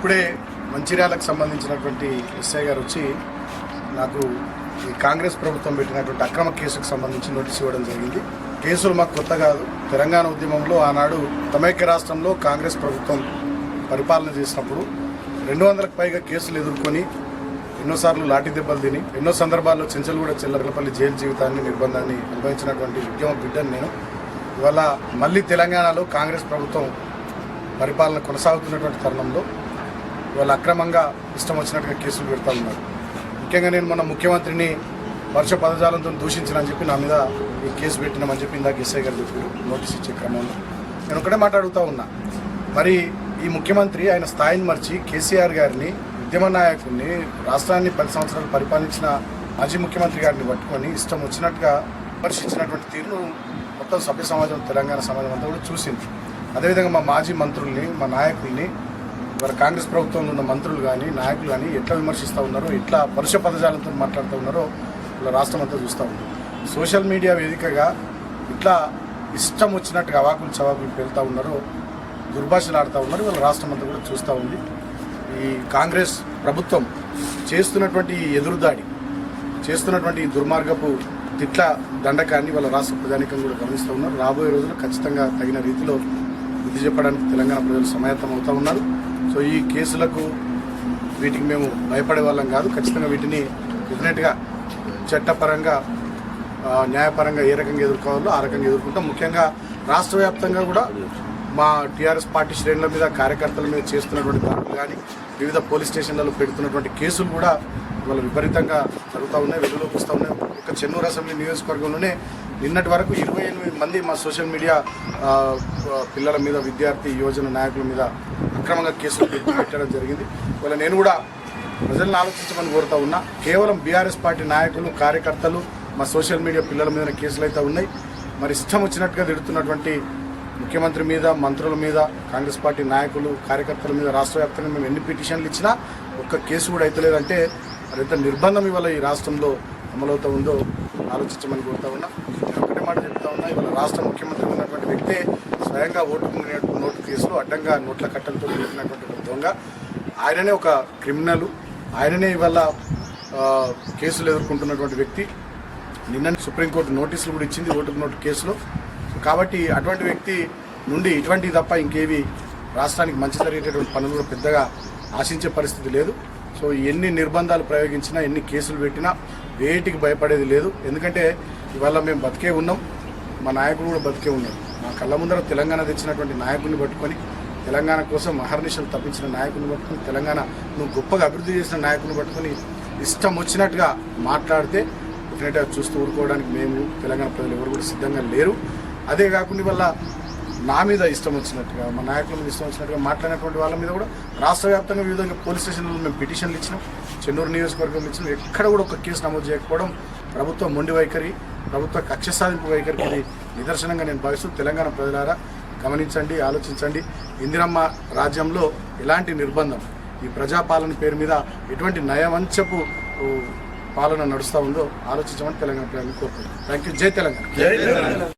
ఇప్పుడే మంచిర్యాలకు సంబంధించినటువంటి ఎస్ఐ గారు వచ్చి నాకు ఈ కాంగ్రెస్ ప్రభుత్వం పెట్టినటువంటి అక్రమ కేసుకు సంబంధించి నోటీస్ ఇవ్వడం జరిగింది. కేసులు మాకు కొత్త కాదు. తెలంగాణ ఉద్యమంలో ఆనాడు సమైక్య రాష్ట్రంలో కాంగ్రెస్ ప్రభుత్వం పరిపాలన చేసినప్పుడు 200కు పైగా కేసులు ఎదుర్కొని ఎన్నోసార్లు లాఠీ దెబ్బలు తిని ఎన్నో సందర్భాల్లో చెంచల్గూడ చిల్లరలపల్లి జైలు జీవితాన్ని నిర్బంధాన్ని అనుభవించినటువంటి ఉద్యమ బిడ్డను నేను. ఇవాళ మళ్ళీ తెలంగాణలో కాంగ్రెస్ ప్రభుత్వం పరిపాలన కొనసాగుతున్నటువంటి తరుణంలో వాళ్ళు అక్రమంగా ఇష్టం వచ్చినట్టుగా కేసులు పెడతా ఉన్నారు. ముఖ్యంగా నేను మన ముఖ్యమంత్రిని వర్ష పదజాలంతో దూషించినని చెప్పి నా మీద ఈ కేసు పెట్టినామని చెప్పి ఇందాక ఎస్ఐ గారు చెప్పారు నోటీస్ ఇచ్చే క్రమంలో. నేను ఒకటే మాట్లాడుతూ ఉన్నా, మరి ఈ ముఖ్యమంత్రి ఆయన స్థాయిని మర్చి కేసీఆర్ గారిని ఉద్యమ నాయకుడిని రాష్ట్రాన్ని 10 సంవత్సరాలు పరిపాలించిన మాజీ ముఖ్యమంత్రి గారిని పట్టుకొని ఇష్టం వచ్చినట్టుగా విమర్శించినటువంటి తీరును మొత్తం సభ్య సమాజం తెలంగాణ సమాజం అంతా కూడా చూసింది. అదేవిధంగా మా మాజీ మంత్రుల్ని మా నాయకుల్ని మరి కాంగ్రెస్ ప్రభుత్వంలో ఉన్న మంత్రులు కానీ నాయకులు కానీ ఎట్లా విమర్శిస్తూ ఉన్నారో ఎట్లా పరుష పదజాలంతో మాట్లాడుతూ ఉన్నారో ఇలా రాష్ట్రం అంతా చూస్తూ ఉంది. సోషల్ మీడియా వేదికగా ఇట్లా ఇష్టం వచ్చినట్టుగా అవాకులు చవాకులు పెళ్తూ ఉన్నారో దుర్భాషలు ఆడుతూ ఉన్నారు. వాళ్ళ రాష్ట్రం అంతా కూడా చూస్తూ ఉంది. ఈ కాంగ్రెస్ ప్రభుత్వం చేస్తున్నటువంటి ఎదురుదాడి చేస్తున్నటువంటి దుర్మార్గపు తిట్ల దండకాన్ని వాళ్ళ రాష్ట్ర ప్రజానీకం కూడా గమనిస్తూ ఉన్నారు. రాబోయే రోజుల్లో ఖచ్చితంగా తగిన రీతిలో బుద్ధి చెప్పడానికి తెలంగాణ ప్రజలు సమాయత్తం అవుతూ ఉన్నారు. సో ఈ కేసులకు వీటికి మేము భయపడే వాళ్ళం కాదు. ఖచ్చితంగా వీటిని డెఫినెట్గా చట్టపరంగా న్యాయపరంగా ఏ రకంగా ఎదుర్కోవాలో ఆ రకంగా ఎదుర్కొంటాం. ముఖ్యంగా రాష్ట్ర వ్యాప్తంగా కూడా మా టీఆర్ఎస్ పార్టీ శ్రేణుల మీద కార్యకర్తల మీద చేస్తున్నటువంటి దాడులు కానీ వివిధ పోలీస్ స్టేషన్లలో పెడుతున్నటువంటి కేసులు కూడా వాళ్ళు విపరీతంగా జరుగుతూ ఉన్నాయి, వెలుగులోకి వస్తూ ఉన్నాయి. ఒక చెన్నూరు అసెంబ్లీ నియోజకవర్గంలోనే నిన్నటి వరకు 28 మంది మా సోషల్ మీడియా పిల్లల మీద విద్యార్థి యువజన నాయకుల మీద అక్రమంగా కేసులు పెట్టడం జరిగింది. ఇవాళ నేను కూడా ప్రజలను ఆలోచించమని కోరుతూ ఉన్నా. కేవలం బీఆర్ఎస్ పార్టీ నాయకులు కార్యకర్తలు మా సోషల్ మీడియా పిల్లల మీద కేసులు అయితే ఉన్నాయి. మరి ఇష్టం వచ్చినట్టుగా తిడుతున్నటువంటి ముఖ్యమంత్రి మీద మంత్రుల మీద కాంగ్రెస్ పార్టీ నాయకులు కార్యకర్తల మీద రాష్ట్ర వ్యాప్తంగా మేము ఎన్ని పిటిషన్లు ఇచ్చినా ఒక్క కేసు కూడా అయితే లేదంటే మరి ఎంత నిర్బంధం ఇవాళ ఈ రాష్ట్రంలో అమలవుతూ ఉందో ఆలోచించమని కోరుతా ఉన్నా. నేను ఒకటే మాట చెప్తా ఉన్నా, ఇవాళ రాష్ట్ర ముఖ్యమంత్రి ఉన్నటువంటి వ్యక్తే స్వయంగా నోటు కేసులు అడ్డంగా నోట్ల కట్టలతో పెట్టినటువంటి దొంగ. ఆయననే ఒక క్రిమినల్. ఆయననే ఇవాళ కేసులు ఎదుర్కొంటున్నటువంటి వ్యక్తి. నిన్న సుప్రీంకోర్టు నోటీసులు కూడా ఇచ్చింది ఓటుకు నోటు కేసులో. కాబట్టి అటువంటి వ్యక్తి నుండి ఇటువంటివి తప్ప ఇంకేవి రాష్ట్రానికి మంచి జరిగేటటువంటి పనులు కూడా పెద్దగా ఆశించే పరిస్థితి లేదు. సో ఎన్ని నిర్బంధాలు ప్రయోగించినా ఎన్ని కేసులు పెట్టినా వేటికి భయపడేది లేదు. ఎందుకంటే ఇవాళ మేము బతికే ఉన్నాం, మా నాయకులు కూడా బతికే ఉన్నారు. మా కళ్ళ ముందర తెలంగాణ తెచ్చినటువంటి నాయకుడిని పట్టుకొని తెలంగాణ కోసం అహర్నిశలు తప్పించిన నాయకుడిని పట్టుకొని తెలంగాణ నువ్వు గొప్పగా అభివృద్ధి చేసిన నాయకుడిని పట్టుకొని ఇష్టం వచ్చినట్టుగా మాట్లాడితే డెఫినెట్గా చూస్తూ ఊరుకోవడానికి మేము తెలంగాణ ప్రజలు ఎవరు కూడా సిద్ధంగా లేరు. అదే కాకుండా వల్ల నా మీద ఇష్టం వచ్చినట్టుగా మా నాయకుల మీద ఇష్టం వచ్చినట్టుగా మాట్లాడినటువంటి వాళ్ళ మీద కూడా రాష్ట్ర వ్యాప్తంగా వివిధ పోలీస్ స్టేషన్లలో మేము పిటిషన్లు ఇచ్చినాం, చెన్నూరు నియోజకవర్గంలో ఇచ్చినాం. ఎక్కడ కూడా ఒక కేసు నమోదు చేయకపోవడం ప్రభుత్వ మొండి వైఖరి, ప్రభుత్వ కక్ష సాధింపు వైఖరికి ఇది నిదర్శనంగా నేను భావిస్తూ తెలంగాణ ప్రజలారా గమనించండి, ఆలోచించండి. ఇందిరమ్మ రాజ్యంలో ఎలాంటి నిర్బంధం ఈ ప్రజాపాలన పేరు మీద ఎటువంటి నయవంచపు పాలన నడుస్తూ ఉందో ఆలోచించమని తెలంగాణ ప్రజలను కోరుకుంటున్నాను. Thank you. జై తెలంగాణ.